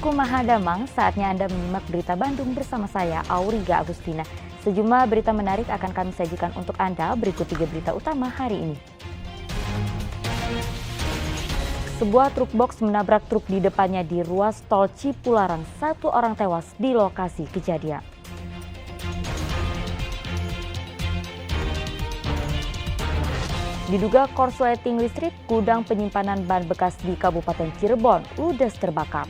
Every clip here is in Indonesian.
Saudaraku Mahadamang, saatnya Anda menyimak berita Bandung bersama saya, Auriga Agustina. Sejumlah berita menarik akan kami sajikan untuk Anda. Berikut 3 berita utama hari ini. Sebuah truk box menabrak truk di depannya di ruas tol Cipularang. 1 orang tewas di lokasi kejadian. Diduga korsleting listrik, gudang penyimpanan ban bekas di Kabupaten Cirebon ludes terbakar.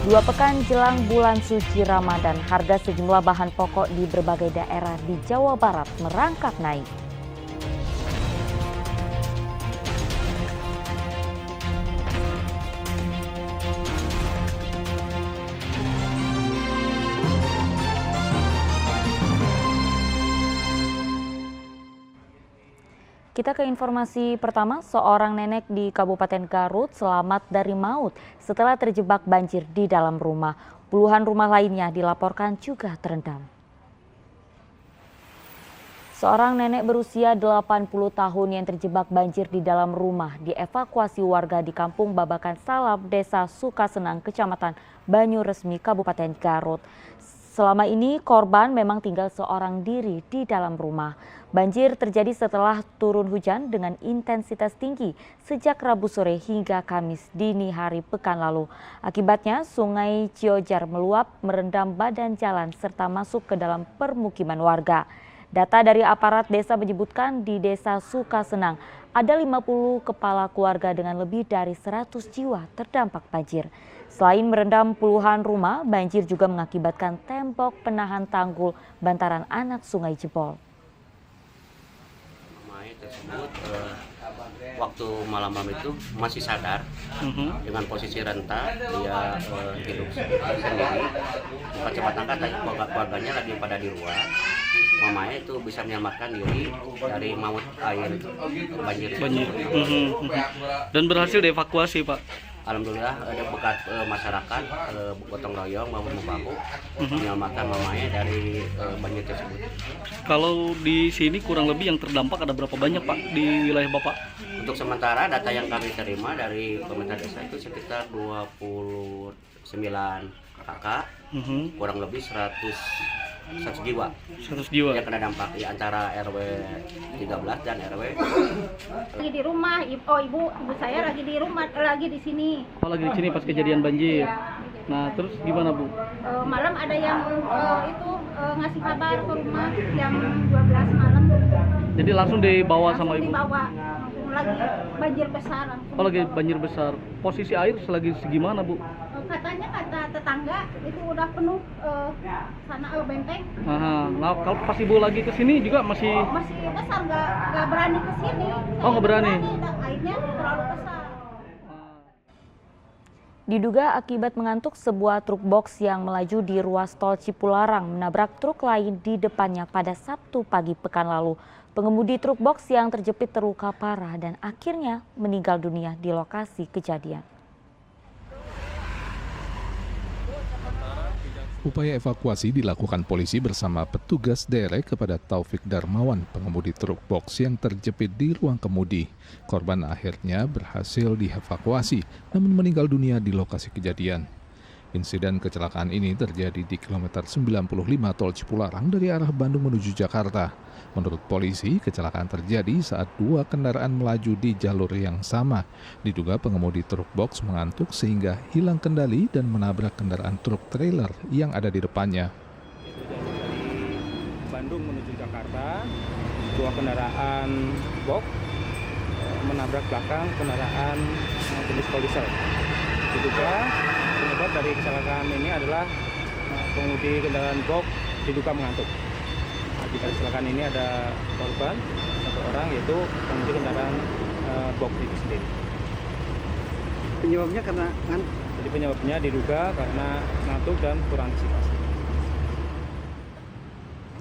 Dua pekan jelang bulan suci Ramadan, harga sejumlah bahan pokok di berbagai daerah di Jawa Barat merangkak naik. Kita ke informasi pertama, seorang nenek di Kabupaten Garut selamat dari maut setelah terjebak banjir di dalam rumah. Puluhan rumah lainnya dilaporkan juga terendam. Seorang nenek berusia 80 tahun yang terjebak banjir di dalam rumah dievakuasi warga di Kampung Babakan Salam, Desa Sukasenang, Kecamatan Banyuresmi, Kabupaten Garut. Selama ini korban memang tinggal seorang diri di dalam rumah. Banjir terjadi setelah turun hujan dengan intensitas tinggi sejak Rabu sore hingga Kamis dini hari pekan lalu. Akibatnya Sungai Ciojar meluap, merendam badan jalan serta masuk ke dalam permukiman warga. Data dari aparat desa menyebutkan di Desa Sukasenang ada 50 kepala keluarga dengan lebih dari 100 jiwa terdampak banjir. Selain merendam puluhan rumah, banjir juga mengakibatkan tembok penahan tanggul bantaran anak sungai jebol. Tersebut waktu malam itu masih sadar dengan posisi renta, dia hidup sendiri. Bukan cepat angkat, keluarganya lagi pada di luar. Mamanya itu bisa menyelamatkan diri dari maut air banjir. Dan berhasil dievakuasi, Pak. Alhamdulillah ada bekat masyarakat gotong royong maupun membahu menyelamatkan mamanya dari banjir tersebut. Kalau di sini kurang lebih yang terdampak ada berapa banyak, Pak, di wilayah Bapak? Untuk sementara data yang kami terima dari pemerintah desa itu sekitar 29 kakak, kurang lebih 100 jiwa. 100 jiwa yang kena dampak di antara RW 13 dan RW. Lagi di rumah, ibu saya lagi di rumah, lagi di sini. Oh, lagi di sini pas kejadian banjir. Nah, terus gimana, Bu? Malam ada yang ngasih kabar ke rumah jam 12 malam. Jadi langsung dibawa sama Ibu? Dibawa, lagi banjir besar. Oh, lagi banjir besar. Posisi air selagi segimana, Bu? Katanya kata tetangga itu udah penuh sana benteng. Nah, kalau pas Ibu lagi ke sini juga masih besar, nggak berani ke sini. Oh, nggak berani. Airnya terlalu besar. Diduga akibat mengantuk, sebuah truk box yang melaju di ruas tol Cipularang menabrak truk lain di depannya pada Sabtu pagi pekan lalu. Pengemudi truk box yang terjepit terluka parah dan akhirnya meninggal dunia di lokasi kejadian. Upaya evakuasi dilakukan polisi bersama petugas derek kepada Taufik Darmawan, pengemudi truk box yang terjepit di ruang kemudi. Korban akhirnya berhasil dievakuasi, namun meninggal dunia di lokasi kejadian. Insiden kecelakaan ini terjadi di kilometer 95 tol Cipularang dari arah Bandung menuju Jakarta. Menurut polisi, kecelakaan terjadi saat 2 kendaraan melaju di jalur yang sama. Diduga pengemudi truk box mengantuk sehingga hilang kendali dan menabrak kendaraan truk trailer yang ada di depannya. Dari Bandung menuju Jakarta, 2 kendaraan box menabrak belakang kendaraan jenis Polysel. Diduga penyebab dari kecelakaan ini adalah pengemudi kendaraan box diduga mengantuk. Di kecelakaan ini ada korban 1 orang, yaitu pengemudi kendaraan box itu sendiri. Penyebabnya karena ngantuk? Jadi penyebabnya diduga karena ngantuk dan kurang antisipasi.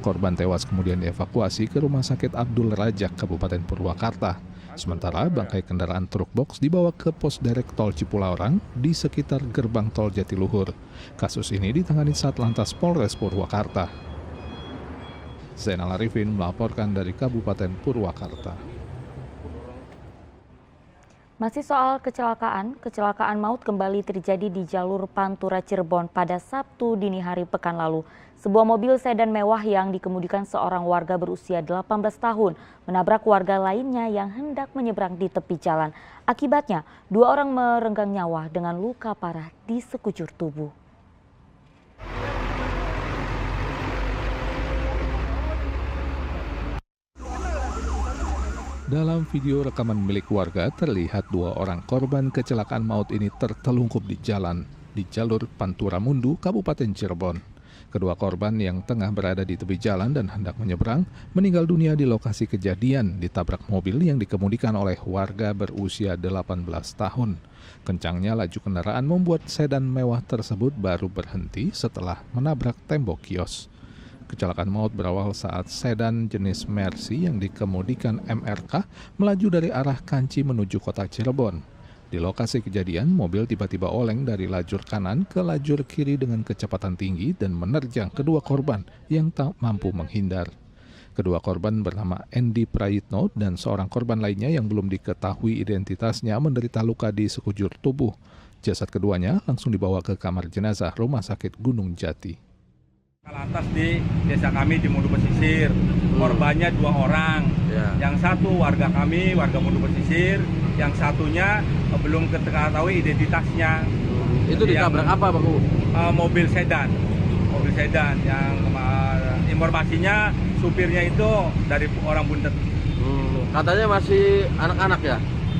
Korban tewas kemudian dievakuasi ke Rumah Sakit Abdul Rajak, Kabupaten Purwakarta. Sementara bangkai kendaraan truk box dibawa ke pos derek tol Cipularang di sekitar gerbang tol Jatiluhur. Kasus ini ditangani Satlantas Polres Purwakarta. Zainal Arifin melaporkan dari Kabupaten Purwakarta. Masih soal kecelakaan maut kembali terjadi di jalur Pantura Cirebon pada Sabtu dini hari pekan lalu. Sebuah mobil sedan mewah yang dikemudikan seorang warga berusia 18 tahun menabrak warga lainnya yang hendak menyeberang di tepi jalan. Akibatnya, 2 orang merenggang nyawa dengan luka parah di sekujur tubuh. Dalam video rekaman milik warga terlihat 2 orang korban kecelakaan maut ini tertelungkup di jalan di jalur Pantura Mundu, Kabupaten Cirebon. Kedua korban yang tengah berada di tepi jalan dan hendak menyeberang meninggal dunia di lokasi kejadian ditabrak mobil yang dikemudikan oleh warga berusia 18 tahun. Kencangnya laju kendaraan membuat sedan mewah tersebut baru berhenti setelah menabrak tembok kios. Kecelakaan maut berawal saat sedan jenis Mercy yang dikemudikan MRK melaju dari arah Kanci menuju kota Cirebon. Di lokasi kejadian, mobil tiba-tiba oleng dari lajur kanan ke lajur kiri dengan kecepatan tinggi dan menerjang kedua korban yang tak mampu menghindar. Kedua korban bernama Andy Prayitno dan seorang korban lainnya yang belum diketahui identitasnya menderita luka di sekujur tubuh. Jasad keduanya langsung dibawa ke kamar jenazah Rumah Sakit Gunung Jati. Lantas di desa kami di Mundu Pesisir, korbannya 2 orang. Yang satu warga kami, warga Mundu Pesisir, yang satunya belum ketahui identitasnya. Itu ditabrak apa, Pak? Mobil sedan yang informasinya supirnya itu dari orang Buntet. Katanya masih anak-anak ya?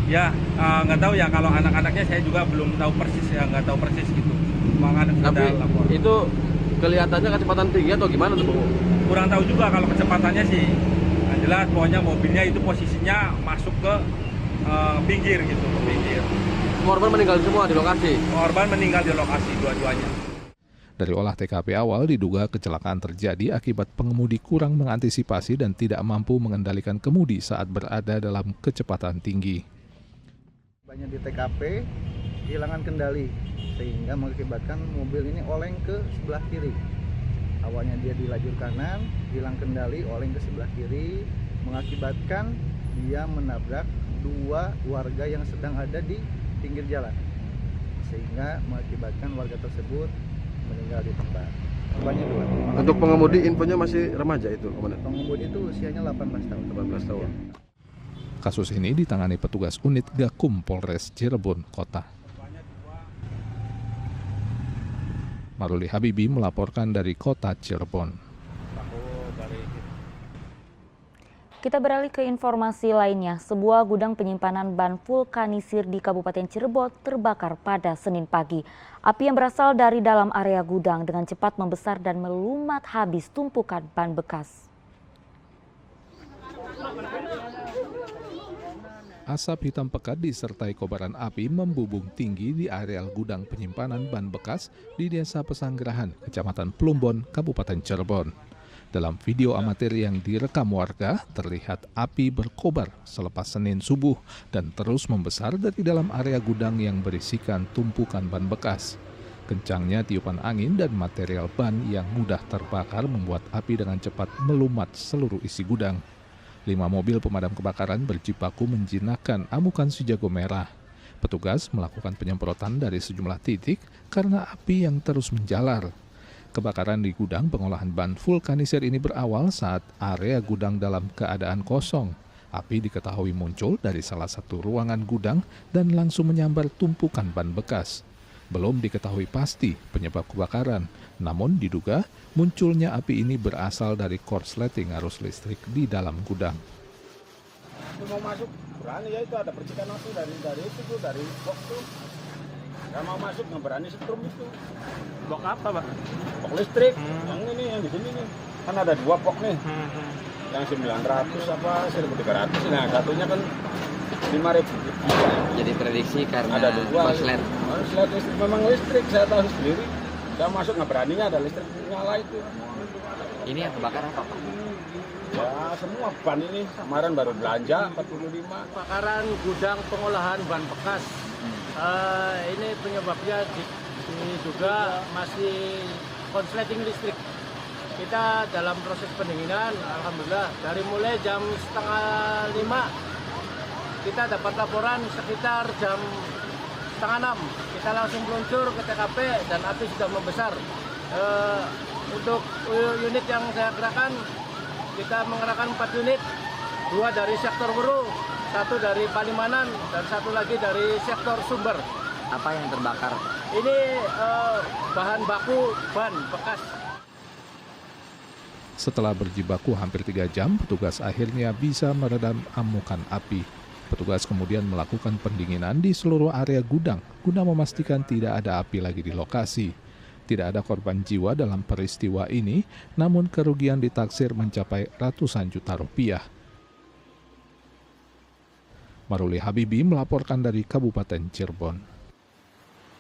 Ya, nggak tahu ya, kalau anak-anaknya saya juga belum tahu persis ya, nggak tahu persis gitu. Tapi itu kelihatannya kecepatan tinggi atau gimana tuh, Bu? Kurang tahu juga kalau kecepatannya sih. Nah, jelas pokoknya mobilnya itu posisinya masuk ke pinggir gitu, ke pinggir. Korban meninggal semua di lokasi? Korban meninggal di lokasi dua-duanya. Dari olah TKP awal diduga kecelakaan terjadi akibat pengemudi kurang mengantisipasi dan tidak mampu mengendalikan kemudi saat berada dalam kecepatan tinggi. Banyak di TKP kehilangan kendali sehingga mengakibatkan mobil ini oleng ke sebelah kiri. Awalnya dia di lajur kanan, hilang kendali, oleng ke sebelah kiri, mengakibatkan dia menabrak 2 warga yang sedang ada di pinggir jalan, sehingga mengakibatkan warga tersebut meninggal di tempat. Korbannya 2. Untuk pengemudi infonya masih remaja itu, Komandan? Pengemudi itu usianya 18 tahun. 18 tahun. Kasus ini ditangani petugas unit Gakum Polres Cirebon Kota. Maruli Habibi melaporkan dari kota Cirebon. Kita beralih ke informasi lainnya. Sebuah gudang penyimpanan ban vulkanisir di Kabupaten Cirebon terbakar pada Senin pagi. Api yang berasal dari dalam area gudang dengan cepat membesar dan melumat habis tumpukan ban bekas. Asap hitam pekat disertai kobaran api membubung tinggi di areal gudang penyimpanan ban bekas di Desa Pesanggerahan, Kecamatan Plumbon, Kabupaten Cirebon. Dalam video amatir yang direkam warga, terlihat api berkobar selepas Senin subuh dan terus membesar dari dalam area gudang yang berisikan tumpukan ban bekas. Kencangnya tiupan angin dan material ban yang mudah terbakar membuat api dengan cepat melumat seluruh isi gudang. 5 mobil pemadam kebakaran berjibaku menjinakkan amukan si jago merah. Petugas melakukan penyemprotan dari sejumlah titik karena api yang terus menjalar. Kebakaran di gudang pengolahan ban vulkanisir ini berawal saat area gudang dalam keadaan kosong. Api diketahui muncul dari salah satu ruangan gudang dan langsung menyambar tumpukan ban bekas. Belum diketahui pasti penyebab kebakaran, namun diduga munculnya api ini berasal dari korsleting arus listrik di dalam gudang. Mau masuk berani ya, itu ada percikan api dari itu tuh, dari box tuh. Nggak mau masuk, nggak berani setrum itu. Box apa, Pak? Box listrik. Yang ini yang di sini nih. Kan ada 2 box nih. Yang 900 apa 1.300. Nah, satunya kan 5.000. Jadi prediksi karena ada 2 korslet. Korslet listrik, memang listrik, saya tahu sendiri. Saya masuk nggak beraninya, ada listrik nyala itu. Ini yang kebakaran apa, Pak? Ya semua ban ini kemarin baru belanja 45. Kebakaran gudang pengolahan ban bekas. Ini penyebabnya diduga masih konsleting listrik. Kita dalam proses pendinginan, alhamdulillah dari mulai jam 4:30 kita dapat laporan sekitar jam 5:30. Kita langsung meluncur ke TKP dan api sudah membesar. Untuk unit yang saya kerahkan, kita mengerahkan 4 unit, 2 dari sektor Wuru, 1 dari Palimanan, dan 1 lagi dari sektor Sumber. Apa yang terbakar? Ini bahan baku ban bekas. Setelah berjibaku hampir 3 jam, petugas akhirnya bisa meredam amukan api. Petugas kemudian melakukan pendinginan di seluruh area gudang guna memastikan tidak ada api lagi di lokasi. Tidak ada korban jiwa dalam peristiwa ini, namun kerugian ditaksir mencapai ratusan juta rupiah. Maruli Habibi melaporkan dari Kabupaten Cirebon.